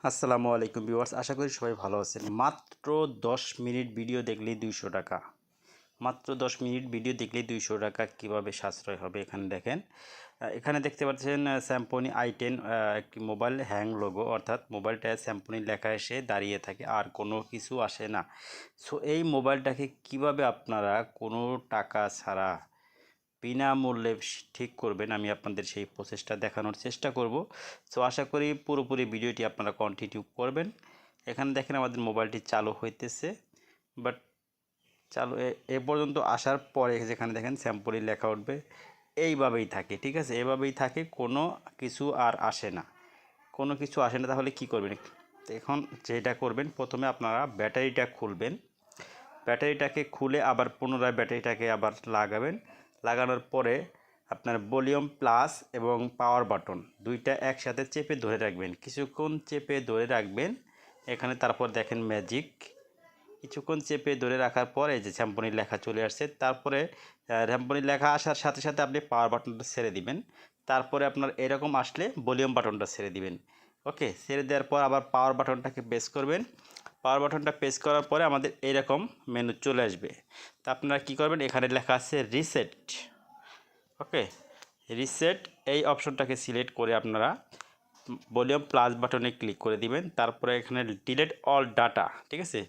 আসসালামু আলাইকুম ভিউয়ার্স, আশা করি সবাই ভালো আছেন। মাত্র 10 মিনিট ভিডিও দেখলেই 200 টাকা। মাত্র 10 মিনিট ভিডিও দেখলেই 200 টাকা কিভাবে সাশ্রয় হবে এখানে দেখেন। এখানে দেখতে পাচ্ছেন স্যামসং i10 একটি মোবাইল হ্যাং লোগো, অর্থাৎ মোবাইলটায় স্যামসং লেখা এসে দাঁড়িয়ে থাকে, আর কোনো কিছু আসে না। সো এই মোবাইলটাকে কিভাবে আপনারা কোনো টাকা ছাড়া বিনামূল্যে ঠিক করবেন, আমি আপনাদের সেই প্রসেসটা দেখানোর চেষ্টা করব। সো আশা করি পুরোপুরি ভিডিওটি আপনারা কন্টিনিউ করবেন। এখানে দেখেন আমাদের মোবাইলটি চালু হইতেছে, বাট চালু এ পর্যন্ত আসার পরে যেখানে দেখেন স্যাম্পলি লেখা উঠবে, এইভাবেই থাকে। ঠিক আছে, এভাবেই থাকে, কোনো কিছু আর আসে না, কোনো কিছু আসে না। তাহলে কি করবেন? এখন যেটা করবেন, প্রথমে আপনারা ব্যাটারিটা খুলবেন। ব্যাটারিটাকে খুলে আবার পুনরায় ব্যাটারিটাকে আবার লাগাবেন। লাগানোর পরে আপনার ভলিউম প্লাস এবং পাওয়ার বাটন দুইটা একসাথে চেপে ধরে রাখবেন, কিছুক্ষণ চেপে ধরে রাখবেন। এখানে তারপর দেখেন ম্যাজিক, কিছুক্ষণ চেপে ধরে রাখার পরে যে স্যাম্পনি লেখা চলে আসছে। তারপরে স্যাম্পনি লেখা আসার সাথে সাথে আপনি পাওয়ার বাটনটা ছেড়ে দিবেন। তারপরে আপনার এরকম আসলে ভলিউম বাটনটা ছেড়ে দিবেন। ওকে, ছেড়ে দেওয়ার পর আবার পাওয়ার বাটনটাকে প্রেস করবেন। পাওয়ার বাটনটা প্রেস করার পরে আমাদের এইরকম মেনু চলে আসবে। তা আপনারা কী করবেন, এখানে লেখা আছে রিসেট। ওকে, রিসেট এই অপশনটাকে সিলেক্ট করে আপনারা ভলিউম প্লাস বাটনে ক্লিক করে দিবেন। তারপরে এখানে ডিলিট অল ডাটা, ঠিক আছে,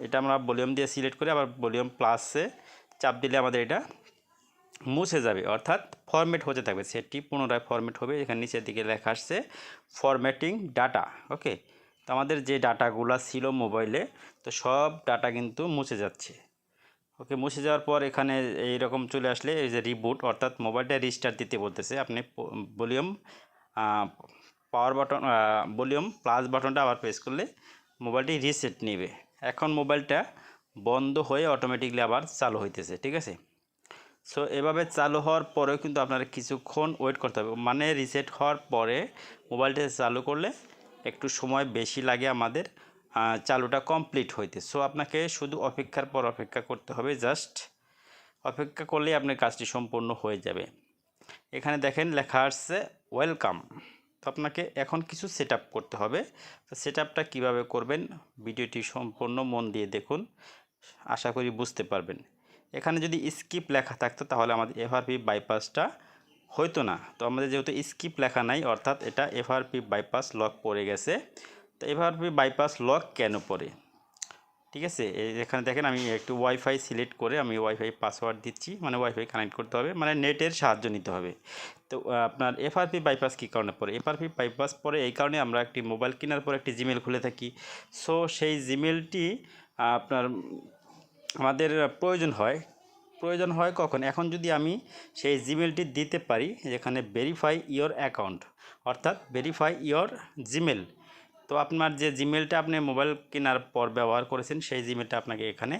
এটা আমরা ভলিউম দিয়ে সিলেক্ট করে আবার ভলিউম প্লাসে চাপ দিলে আমাদের এটা মুছে যাবে, অর্থাৎ ফরম্যাট হতে থাকবে। সেটি পুনরায় ফরম্যাট হবে। এখানে নিচের দিকে লেখা আসছে ফরম্যাটিং ডাটা। ওকে, তো আমাদের যে ডাটাগুলো ছিল মোবাইলে, তো সব ডাটা কিন্তু মুছে যাচ্ছে। ওকে, মুছে যাওয়ার পর এখানে এইরকম চলে আসলে এই যে রিবুট, অর্থাৎ মোবাইলটা রিস্টার্ট দিতে বলতেছে। আপনি volume power button volume plus বাটনটা আবার প্রেস করলে মোবাইলটি রিসেট নেবে। এখন মোবাইলটা বন্ধ হয়ে অটোমেটিকলি আবার চালু হইতেছে। ঠিক আছে, সো এভাবে চালু হওয়ার পরেও কিন্তু আপনারা কিছুক্ষণ ওয়েট করতে হবে, মানে রিসেট হওয়ার পরে মোবাইলটা চালু করলে একটু সময় বেশি লাগে আমাদের চালুটা কমপ্লিট হইতে। সো আপনাকে শুধু অপেক্ষার পর অপেক্ষা করতে হবে, জাস্ট অপেক্ষা করলেই আপনার কাজটি সম্পূর্ণ হয়ে যাবে। এখানে দেখেন লেখা আসছে ওয়েলকাম। তো আপনাকে এখন কিছু সেট করতে হবে। তো সেট আপটা কীভাবে করবেন, ভিডিওটি সম্পূর্ণ মন দিয়ে দেখুন, আশা করি বুঝতে পারবেন। এখানে যদি স্কিপ লেখা থাকতো তাহলে আমাদের এফআরপি বাইপাসটা হইতো না। তো আমাদের যেহেতু স্কিপ লেখা নাই, অর্থাৎ এটা এফআরপি বাইপাস লক পড়ে গেছে। তো এফআরপি বাইপাস লক কেন পড়ে, ঠিক আছে, এখানে দেখেন আমি একটু ওয়াইফাই সিলেক্ট করে আমি ওয়াইফাই পাসওয়ার্ড দিচ্ছি, মানে ওয়াইফাই কানেক্ট করতে হবে, মানে নেটের সাহায্য নিতে হবে। তো আপনার এফআরপি বাইপাস কী কারণে পড়ে? এফআরপি বাইপাস পড়ে এই কারণে, আমরা একটি মোবাইল কেনার পর একটি জিমেল খুলে থাকি। সো সেই জিমেলটি আপনার আমাদের প্রয়োজন হয় কখন? এখন যদি আমি সেই জিমেলটি দিতে পারি, যেখানে ভেরিফাই ইওর অ্যাকাউন্ট, অর্থাৎ ভেরিফাই ইওর জিমেল। তো আপনার যে জিমেলটা আপনি মোবাইল কেনার পর ব্যবহার করেছেন, সেই জিমেলটা আপনাকে এখানে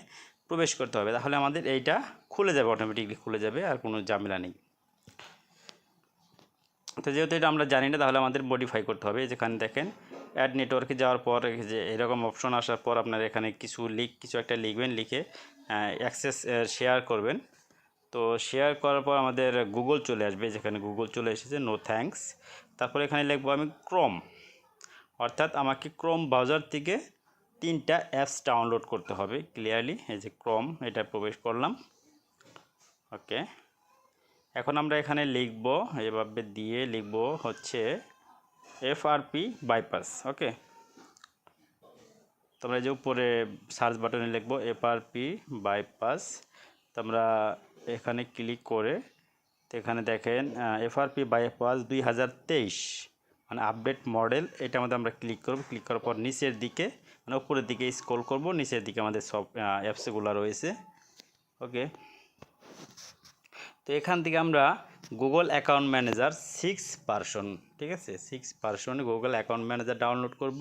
প্রবেশ করতে হবে, তাহলে আমাদের এইটা খুলে যাবে, অটোমেটিকলি খুলে যাবে, আর কোনো ঝামেলা নেই। তো যেহেতু এটা আমরা জানি না, তাহলে আমাদের মডিফাই করতে হবে। যেখানে দেখেন অ্যাড নেটওয়ার্কে যাওয়ার পর যে এরকম অপশন আসার পর আপনার এখানে কিছু একটা লিখবেন, লিখে অ্যাক্সেস শেয়ার করবেন। তো শেয়ার করার পর আমাদের গুগল চলে আসবে, যেখানে গুগল চলে এসেছে, নো থ্যাঙ্কস। তারপর এখানে লিখবো আমি ক্রোম, অর্থাৎ আমাকে ক্রোম ব্রাউজার থেকে 3টা অ্যাপস ডাউনলোড করতে হবে ক্লিয়ারলি। এই যে ক্রোম, এটা প্রবেশ করলাম। ওকে, এখন আমরা এখানে লিখব, এভাবে দিয়ে লিখব হচ্ছে এফআরপি বাইপাস। ওকে, তোমরা যে উপরে সার্চ বাটনে লিখব এফআরপি বাইপাস। তো আমরা এখানে ক্লিক করে, তো এখানে দেখেন এফআরপি বাইপাস 2023, মানে আপডেট মডেল, এটার মধ্যে আমরা ক্লিক করব। ক্লিক করার পর নিচের দিকে, মানে উপরের দিকে স্ক্রল করব, নিচের দিকে আমাদের সব অ্যাপসগুলো রয়েছে। ওকে, তো এখান থেকে আমরা গুগল অ্যাকাউন্ট ম্যানেজার 6 ভার্সন, ঠিক আছে, 6 ভার্সনে গুগল অ্যাকাউন্ট ম্যানেজার ডাউনলোড করব,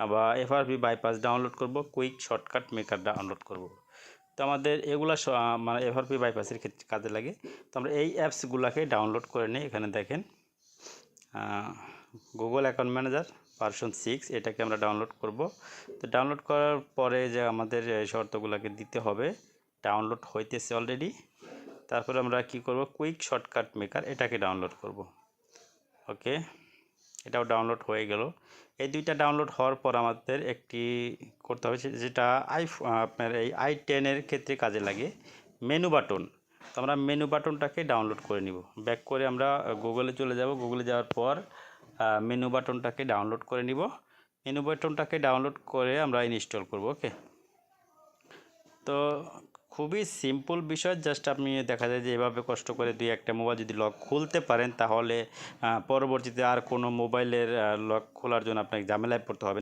আবার এফআরপি বাইপাস ডাউনলোড করব, কুইক শর্টকাট মেকার ডাউনলোড করব। তো আমাদের এগুলা মানে এফআরপি বাইপাসের ক্ষেত্রে কাজে লাগে। তো আমরা এই অ্যাপসগুলোকে ডাউনলোড করে নিই। এখানে দেখেন গুগল অ্যাকাউন্ট ম্যানেজার ভার্সন 6, এটাকে আমরা ডাউনলোড করব। তো ডাউনলোড করার পরে যে আমাদের শর্তগুলোকে দিতে হবে, ডাউনলোড হইতেছে অলরেডি। তারপরে আমরা কি করব, কুইক শর্টকাট মেকার, এটাকে ডাউনলোড করব। ওকে, এটাও ডাউনলোড হয়ে গেল। এই দুইটা ডাউনলোড হওয়ার পর আমাদের একটি করতে হবে, যেটা আপনার এই i10 ক্ষেত্রে কাজে লাগে, মেনু বাটন। তো আমরা মেনু বাটনটাকে ডাউনলোড করে নিব। ব্যাক করে আমরা গুগলে চলে যাব। গুগলে যাওয়ার পর মেনু বাটনটাকে ডাউনলোড করে নিব। মেনু বাটনটাকে ডাউনলোড করে আমরা ইনস্টল করব। ওকে, তো খুবই সিম্পল বিষয়। জাস্ট আপনি দেখা যায় যে এভাবে কষ্ট করে দুই একটা মোবাইল যদি লক খুলতে পারেন, তাহলে পরবর্তীতে আর কোনো মোবাইলের লক খোলার জন্য আপনাকে ঝামেলায় পড়তে হবে।